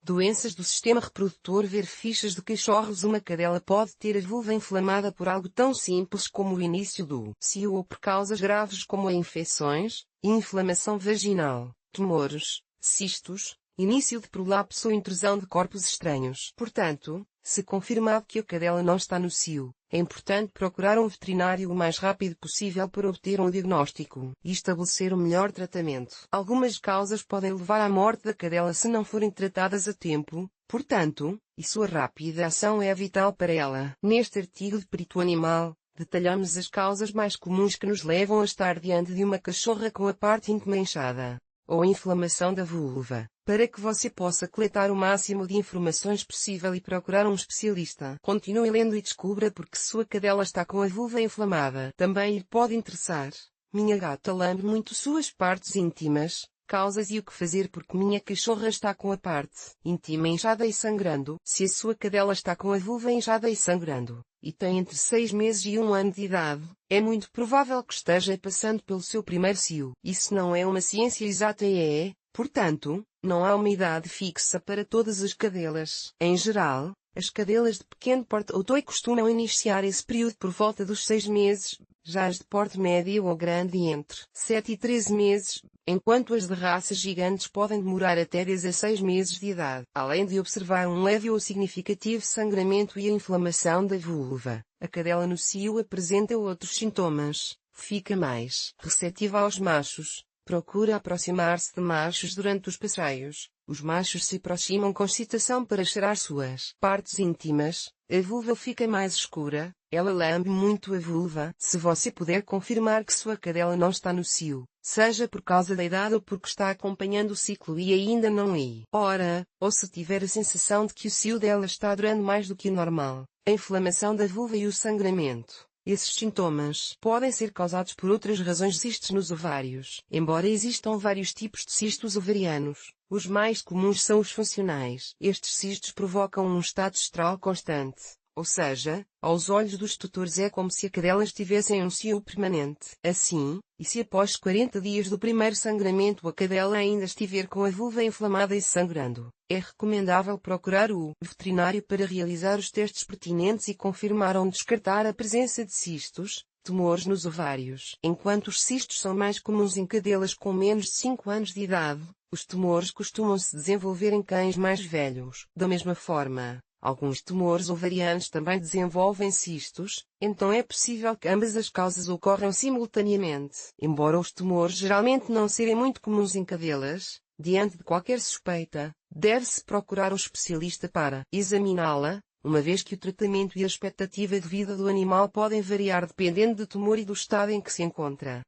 Doenças do sistema reprodutor. Ver fichas de cachorros. Uma cadela pode ter a vulva inflamada por algo tão simples como o início do cio ou por causas graves como infecções, inflamação vaginal, tumores, cistos, início de prolapso ou intrusão de corpos estranhos. Portanto, se confirmado que a cadela não está no cio, é importante procurar um veterinário o mais rápido possível para obter um diagnóstico e estabelecer o melhor tratamento. Algumas causas podem levar à morte da cadela se não forem tratadas a tempo, portanto, e sua rápida ação é vital para ela. Neste artigo de Perito Animal, detalhamos as causas mais comuns que nos levam a estar diante de uma cachorra com a parte íntima inchada, ou inflamação da vulva, para que você possa coletar o máximo de informações possível e procurar um especialista. Continue lendo e descubra porque sua cadela está com a vulva inflamada. Também lhe pode interessar: minha gata lambe muito suas partes íntimas, causas e o que fazer porque minha cachorra está com a parte íntima inchada e sangrando. Se a sua cadela está com a vulva inchada e sangrando, e tem entre 6 meses e 1 ano de idade, é muito provável que esteja passando pelo seu primeiro cio. Isso não é uma ciência exata e portanto, não há uma idade fixa para todas as cadelas. Em geral, as cadelas de pequeno porte ou toy costumam iniciar esse período por volta dos 6 meses, já as de porte médio ou grande entre 7 e 13 meses, enquanto as de raças gigantes podem demorar até 16 meses de idade. Além de observar um leve ou significativo sangramento e a inflamação da vulva, a cadela no cio apresenta outros sintomas. Fica mais receptiva aos machos. Procura aproximar-se de machos durante os passeios. Os machos se aproximam com excitação para cheirar suas partes íntimas. A vulva fica mais escura. Ela lambe muito a vulva. Se você puder confirmar que sua cadela não está no cio, seja por causa da idade ou porque está acompanhando o ciclo e ainda não ora, ou se tiver a sensação de que o cio dela está durando mais do que o normal, a inflamação da vulva e o sangramento. Esses sintomas podem ser causados por outras razões. Cistos nos ovários. Embora existam vários tipos de cistos ovarianos, os mais comuns são os funcionais. Estes cistos provocam um estado estral constante, ou seja, aos olhos dos tutores é como se a cadela estivesse em um cio permanente. Assim, e se após 40 dias do primeiro sangramento a cadela ainda estiver com a vulva inflamada e sangrando, é recomendável procurar o veterinário para realizar os testes pertinentes e confirmar ou descartar a presença de cistos, tumores nos ovários. Enquanto os cistos são mais comuns em cadelas com menos de 5 anos de idade, os tumores costumam se desenvolver em cães mais velhos. Da mesma forma, alguns tumores ovarianos também desenvolvem cistos, então é possível que ambas as causas ocorram simultaneamente. Embora os tumores geralmente não serem muito comuns em cadelas, diante de qualquer suspeita, deve-se procurar um especialista para examiná-la, uma vez que o tratamento e a expectativa de vida do animal podem variar dependendo do tumor e do estado em que se encontra.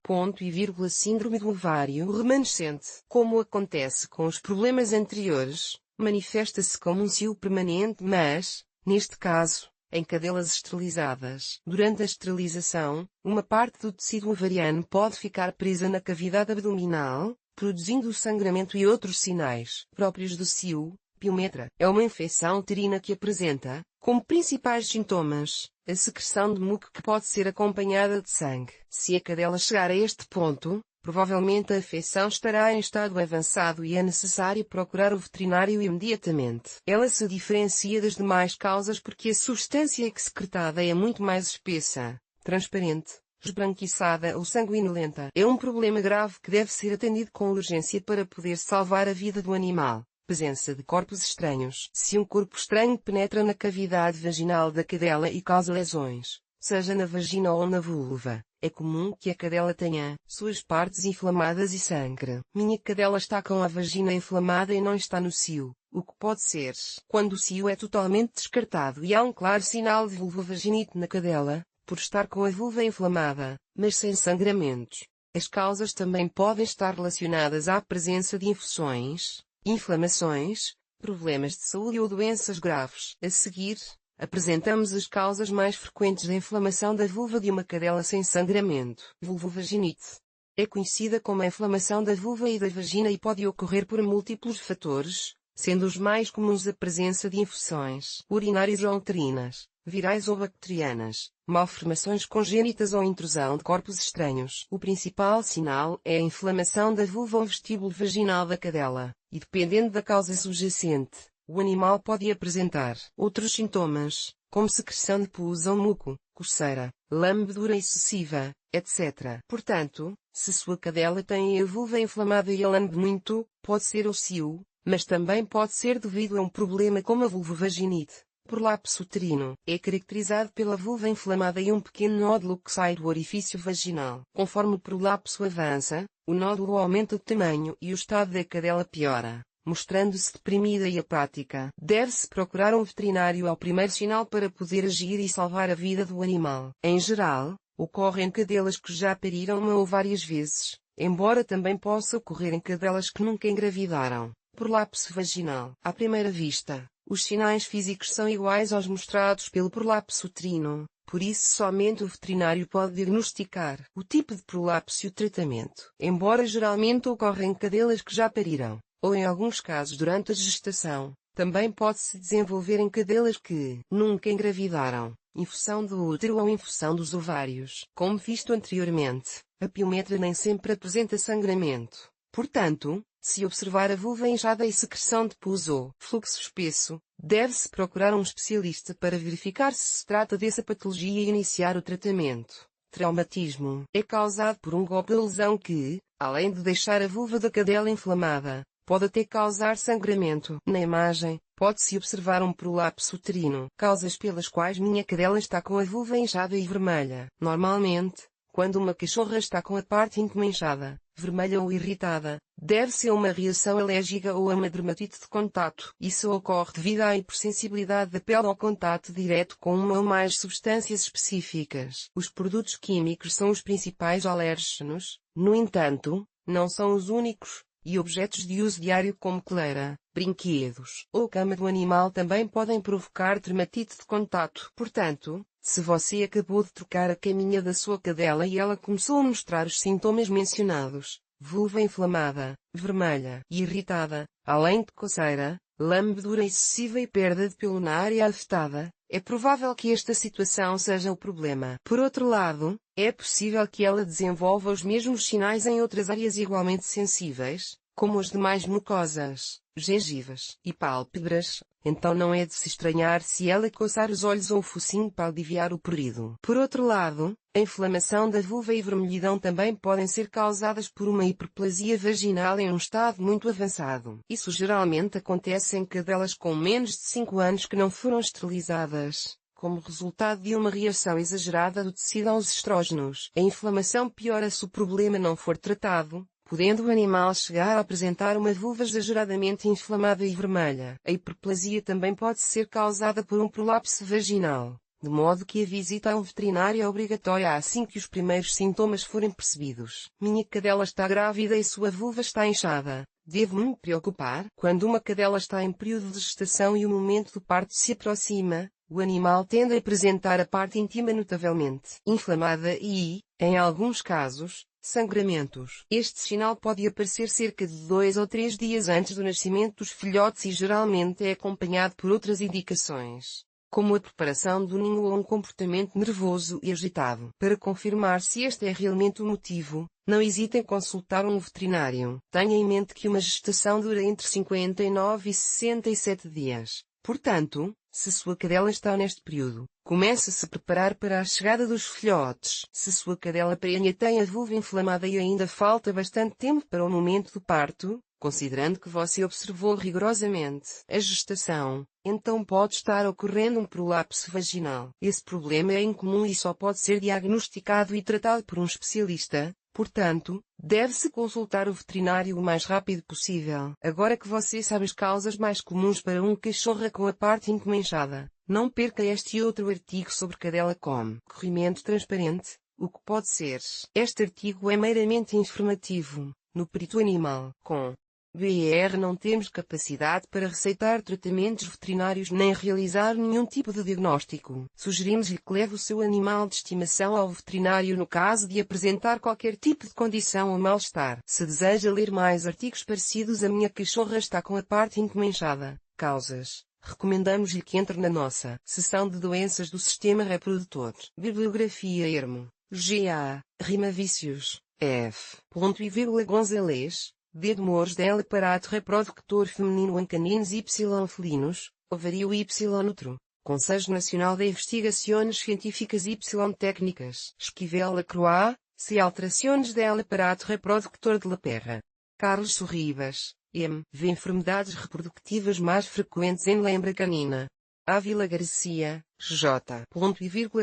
Síndrome do ovário remanescente. Como acontece com os problemas anteriores, manifesta-se como um cio permanente mas, neste caso, em cadelas esterilizadas. Durante a esterilização, uma parte do tecido ovariano pode ficar presa na cavidade abdominal, produzindo sangramento e outros sinais próprios do cio. Piometra é uma infecção uterina que apresenta, como principais sintomas, a secreção de muco que pode ser acompanhada de sangue. Se a cadela chegar a este ponto, provavelmente a afecção estará em estado avançado e é necessário procurar o veterinário imediatamente. Ela se diferencia das demais causas porque a substância excretada é muito mais espessa, transparente, esbranquiçada ou sanguinolenta. É um problema grave que deve ser atendido com urgência para poder salvar a vida do animal. Presença de corpos estranhos. Se um corpo estranho penetra na cavidade vaginal da cadela e causa lesões, seja na vagina ou na vulva, é comum que a cadela tenha suas partes inflamadas e sangre. Minha cadela está com a vagina inflamada e não está no cio. O que pode ser? Quando o cio é totalmente descartado e há um claro sinal de vulvovaginite na cadela, por estar com a vulva inflamada, mas sem sangramentos. As causas também podem estar relacionadas à presença de infecções, inflamações, problemas de saúde ou doenças graves. A seguir, apresentamos as causas mais frequentes da inflamação da vulva de uma cadela sem sangramento. Vulvovaginite. É conhecida como a inflamação da vulva e da vagina e pode ocorrer por múltiplos fatores, sendo os mais comuns a presença de infecções urinárias ou uterinas, virais ou bacterianas, malformações congênitas ou intrusão de corpos estranhos. O principal sinal é a inflamação da vulva ou vestíbulo vaginal da cadela, e dependendo da causa subjacente, o animal pode apresentar outros sintomas, como secreção de pus ou muco, coceira, lambedura excessiva, etc. Portanto, se sua cadela tem a vulva inflamada e a lambe muito, pode ser o cio, mas também pode ser devido a um problema como a vulvovaginite. Prolapso uterino é caracterizado pela vulva inflamada e um pequeno nódulo que sai do orifício vaginal. Conforme o prolapso avança, o nódulo aumenta de tamanho e o estado da cadela piora, mostrando-se deprimida e apática. Deve-se procurar um veterinário ao primeiro sinal para poder agir e salvar a vida do animal. Em geral, ocorre em cadelas que já pariram uma ou várias vezes, embora também possa ocorrer em cadelas que nunca engravidaram. Prolapso vaginal. À primeira vista, os sinais físicos são iguais aos mostrados pelo prolapso uterino, por isso somente o veterinário pode diagnosticar o tipo de prolapso e o tratamento. Embora geralmente ocorra em cadelas que já pariram, ou em alguns casos durante a gestação, também pode-se desenvolver em cadelas que nunca engravidaram, infusão do útero ou infusão dos ovários. Como visto anteriormente, a piometra nem sempre apresenta sangramento. Portanto, se observar a vulva inchada e secreção de pus ou fluxo espesso, deve-se procurar um especialista para verificar se trata dessa patologia e iniciar o tratamento. Traumatismo é causado por um golpe ou lesão que, além de deixar a vulva da cadela inflamada, pode até causar sangramento. Na imagem, pode-se observar um prolapso uterino. Causas pelas quais minha cadela está com a vulva inchada e vermelha. Normalmente, quando uma cachorra está com a parte íntima inchada, vermelha ou irritada, deve ser uma reação alérgica ou a uma dermatite de contato. Isso ocorre devido à hipersensibilidade da pele ao contato direto com uma ou mais substâncias específicas. Os produtos químicos são os principais alérgenos, no entanto, não são os únicos, e objetos de uso diário como coleira, brinquedos ou cama do animal também podem provocar dermatite de contato. Portanto, se você acabou de trocar a caminha da sua cadela e ela começou a mostrar os sintomas mencionados, vulva inflamada, vermelha e irritada, além de coceira, lambedura excessiva e perda de pelo na área afetada, é provável que esta situação seja o problema. Por outro lado, é possível que ela desenvolva os mesmos sinais em outras áreas igualmente sensíveis, como as demais mucosas, gengivas e pálpebras, então não é de se estranhar se ela coçar os olhos ou o focinho para aliviar o prurido. Por outro lado, a inflamação da vulva e vermelhidão também podem ser causadas por uma hiperplasia vaginal em um estado muito avançado. Isso geralmente acontece em cadelas com menos de 5 anos que não foram esterilizadas, como resultado de uma reação exagerada do tecido aos estrógenos. A inflamação piora se o problema não for tratado, podendo o animal chegar a apresentar uma vulva exageradamente inflamada e vermelha. A hiperplasia também pode ser causada por um prolapso vaginal, de modo que a visita a um veterinário é obrigatória assim que os primeiros sintomas forem percebidos. Minha cadela está grávida e sua vulva está inchada. Devo-me preocupar? Quando uma cadela está em período de gestação e o momento do parto se aproxima, o animal tende a apresentar a parte íntima notavelmente inflamada e, em alguns casos, sangramentos. Este sinal pode aparecer cerca de 2 ou 3 dias antes do nascimento dos filhotes e geralmente é acompanhado por outras indicações, como a preparação do ninho ou um comportamento nervoso e agitado. Para confirmar se este é realmente o motivo, não hesite em consultar um veterinário. Tenha em mente que uma gestação dura entre 59 e 67 dias. Portanto, se sua cadela está neste período, comece a se preparar para a chegada dos filhotes. Se sua cadela prenha tem a vulva inflamada e ainda falta bastante tempo para o momento do parto, considerando que você observou rigorosamente a gestação, então pode estar ocorrendo um prolapso vaginal. Esse problema é incomum e só pode ser diagnosticado e tratado por um especialista. Portanto, deve-se consultar o veterinário o mais rápido possível. Agora que você sabe as causas mais comuns para um cachorro com a parte íntima inchada, não perca este e outro artigo sobre cadela com corrimento transparente, o que pode ser. Este artigo é meramente informativo. No perito animal, com BR não temos capacidade para receitar tratamentos veterinários nem realizar nenhum tipo de diagnóstico. Sugerimos-lhe que leve o seu animal de estimação ao veterinário no caso de apresentar qualquer tipo de condição ou mal-estar. Se deseja ler mais artigos parecidos a minha cachorra está com a parte íntima inchada, causas, recomendamos-lhe que entre na nossa seção de doenças do sistema reprodutor. Bibliografia Ermo, G.A., Rima Vícios, F. e Gonzalez, D. Tumores del aparato reproductor feminino em caninos y felinos, ovario y útero. Conselho Nacional de Investigações Científicas y Técnicas. Esquivel Lacroix, se alterações del aparato reproductor de la perra. Carlos Sorribas, M. V. Enfermedades reproductivas mais frequentes em lembra canina. Ávila Garcia, J.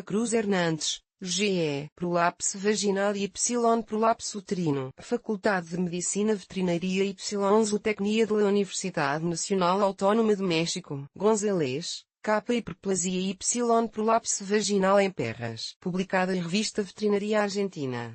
Cruz Hernandes, G.E. Prolapso vaginal e prolapso uterino. Faculdade de Medicina Veterinária y Zootecnia da Universidade Nacional Autónoma de México. Gonzalez, K. Hiperplasia y prolapso vaginal em perras. Publicada em Revista Veterinária Argentina.